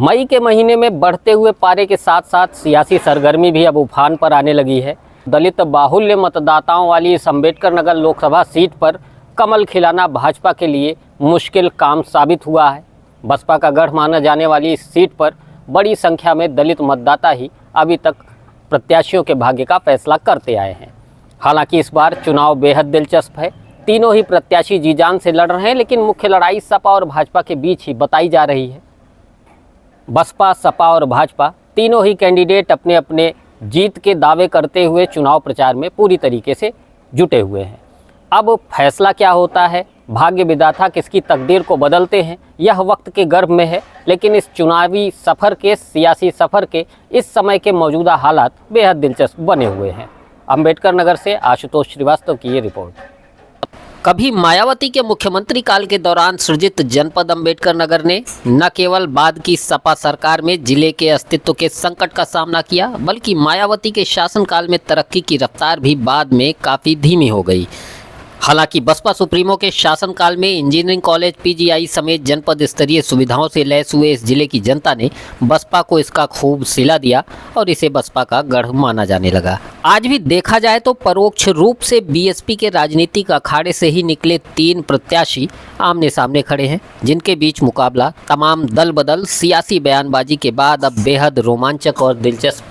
मई के महीने में बढ़ते हुए पारे के साथ साथ सियासी सरगर्मी भी अब उफान पर आने लगी है। दलित बाहुल्य मतदाताओं वाली इस अम्बेडकर नगर लोकसभा सीट पर कमल खिलाना भाजपा के लिए मुश्किल काम साबित हुआ है। बसपा का गढ़ माना जाने वाली इस सीट पर बड़ी संख्या में दलित मतदाता ही अभी तक प्रत्याशियों के भाग्य का फैसला करते आए हैं। हालांकि इस बार चुनाव बेहद दिलचस्प है। तीनों ही प्रत्याशी जी जान से लड़ रहे हैं, लेकिन मुख्य लड़ाई सपा और भाजपा के बीच ही बताई जा रही है। बसपा, सपा और भाजपा तीनों ही कैंडिडेट अपने अपने जीत के दावे करते हुए चुनाव प्रचार में पूरी तरीके से जुटे हुए हैं। अब फैसला क्या होता है, भाग्य विधाता किसकी तकदीर को बदलते हैं, यह वक्त के गर्भ में है। लेकिन इस चुनावी सफ़र के, सियासी सफ़र के इस समय के मौजूदा हालात बेहद दिलचस्प बने हुए हैं। अम्बेडकर नगर से आशुतोष श्रीवास्तव की ये रिपोर्ट। कभी मायावती के मुख्यमंत्री काल के दौरान सृजित जनपद अम्बेडकर नगर ने न केवल बाद की सपा सरकार में जिले के अस्तित्व के संकट का सामना किया, बल्कि मायावती के शासनकाल में तरक्की की रफ्तार भी बाद में काफ़ी धीमी हो गई। हालांकि बसपा सुप्रीमो के शासनकाल में इंजीनियरिंग कॉलेज, पीजीआई समेत जनपद स्तरीय सुविधाओं से लैस हुए इस जिले की जनता ने बसपा को इसका खूब सिला दिया और इसे बसपा का गढ़ माना जाने लगा। आज भी देखा जाए तो परोक्ष रूप से बीएसपी के राजनीतिक अखाड़े से ही निकले तीन प्रत्याशी आमने सामने खड़े हैं, जिनके बीच मुकाबला तमाम दल बदल सियासी बयानबाजी के बाद अब बेहद रोमांचक और दिलचस्प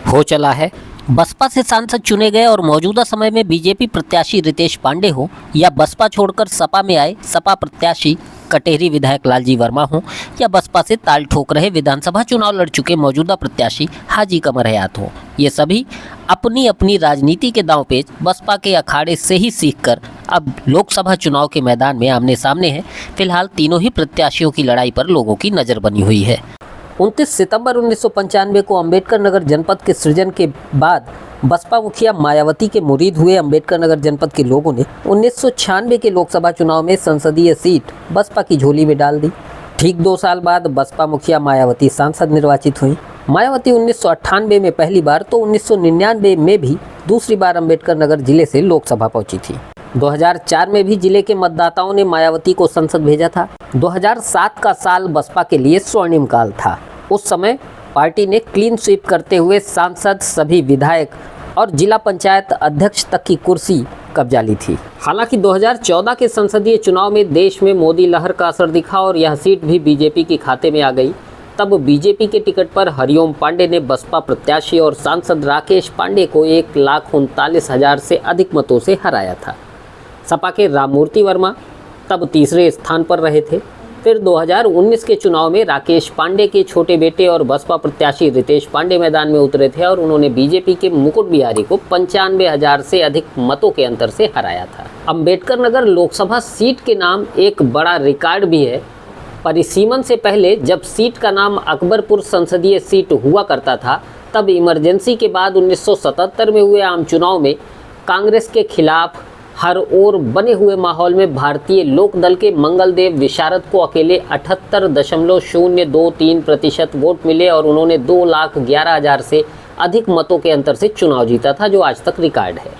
हो चला है। बसपा से सांसद चुने गए और मौजूदा समय में बीजेपी प्रत्याशी रितेश पांडे हो, या बसपा छोड़कर सपा में आए सपा प्रत्याशी कटेहरी विधायक लालजी वर्मा हो, या बसपा से ताल ठोक रहे विधानसभा चुनाव लड़ चुके मौजूदा प्रत्याशी हाजी कमर हयात हो, ये सभी अपनी अपनी राजनीति के दांव पेच बसपा के अखाड़े से ही सीखकर अब लोकसभा चुनाव के मैदान में आमने सामने हैं। फिलहाल तीनों ही प्रत्याशियों की लड़ाई पर लोगों की नज़र बनी हुई है। 29 सितंबर 1995 को अम्बेडकर नगर जनपद के सृजन के बाद बसपा मुखिया मायावती के मुरीद हुए अम्बेडकर नगर जनपद के लोगों ने 1996 के लोकसभा चुनाव में संसदीय सीट बसपा की झोली में डाल दी। ठीक 2 साल बाद बसपा मुखिया मायावती सांसद निर्वाचित हुई। मायावती 1998 में पहली बार तो 1999 में भी दूसरी बार अम्बेडकर नगर जिले से लोकसभा पहुंची थी। 2004 में भी जिले के मतदाताओं ने मायावती को संसद भेजा था। 2007 का साल बसपा के लिए स्वर्णिम काल था। उस समय पार्टी ने क्लीन स्वीप करते हुए सांसद, सभी विधायक और जिला पंचायत अध्यक्ष तक की कुर्सी कब्जा ली थी। हालांकि 2014 के संसदीय चुनाव में देश में मोदी लहर का असर दिखा और यह सीट भी बीजेपी के खाते में आ गई। तब बीजेपी के टिकट पर हरिओम पांडे ने बसपा प्रत्याशी और सांसद राकेश पांडे को 1,39,000 से अधिक मतों से हराया था। सपा के राममूर्ति वर्मा तब तीसरे स्थान पर रहे थे। फिर 2019 के चुनाव में राकेश पांडे के छोटे बेटे और बसपा प्रत्याशी रितेश पांडे मैदान में उतरे थे और उन्होंने बीजेपी के मुकुट बिहारी को 95,000 से अधिक मतों के अंतर से हराया था। अम्बेडकर नगर लोकसभा सीट के नाम एक बड़ा रिकॉर्ड भी है। परिसीमन से पहले जब सीट का नाम अकबरपुर संसदीय सीट हुआ करता था, तब इमरजेंसी के बाद 1977 में हुए आम चुनाव में कांग्रेस के खिलाफ हर ओर बने हुए माहौल में भारतीय लोक दल के मंगलदेव विशारद को अकेले 78.023% वोट मिले और उन्होंने 2,11,000 से अधिक मतों के अंतर से चुनाव जीता था, जो आज तक रिकॉर्ड है।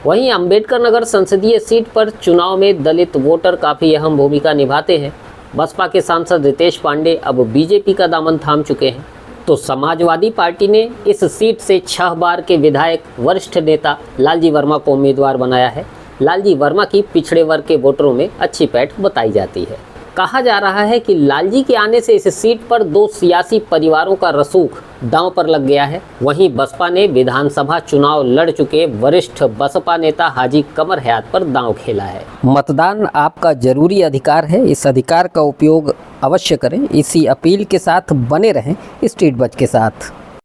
वहीं अम्बेडकर नगर संसदीय सीट पर चुनाव में दलित वोटर काफ़ी अहम भूमिका निभाते हैं। बसपा के सांसद रितेश पांडे अब बीजेपी का दामन थाम चुके हैं, तो समाजवादी पार्टी ने इस सीट से 6 बार के विधायक वरिष्ठ नेता लालजी वर्मा को उम्मीदवार बनाया है। लालजी वर्मा की पिछड़े वर्ग के वोटरों में अच्छी पैठ बताई जाती है। कहा जा रहा है कि लालजी के आने से इस सीट पर 2 सियासी परिवारों का रसूख दांव पर लग गया है। वहीं बसपा ने विधानसभा चुनाव लड़ चुके वरिष्ठ बसपा नेता हाजी कमर हयात पर दांव खेला है। मतदान आपका जरूरी अधिकार है, इस अधिकार का उपयोग अवश्य करें। इसी अपील के साथ बने रहें स्ट्रीट बज के साथ।